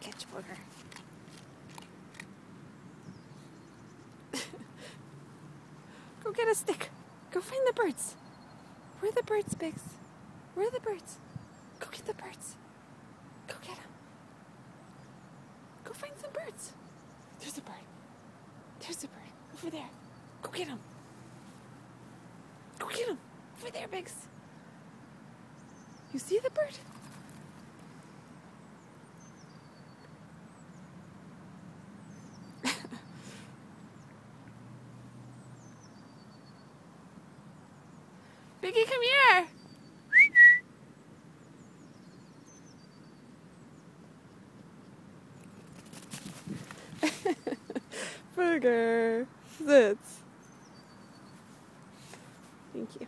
catch booger. Go get a stick. Go find the birds. Where are the birds, Biggs? Where are the birds? Go get the birds. Go get them. Go find some birds. There's a bird. There's a bird. Over there. Go get him. Go get him. Over there, Biggs. You see the bird? Biggie, come here. Booger. Sitz. Thank you.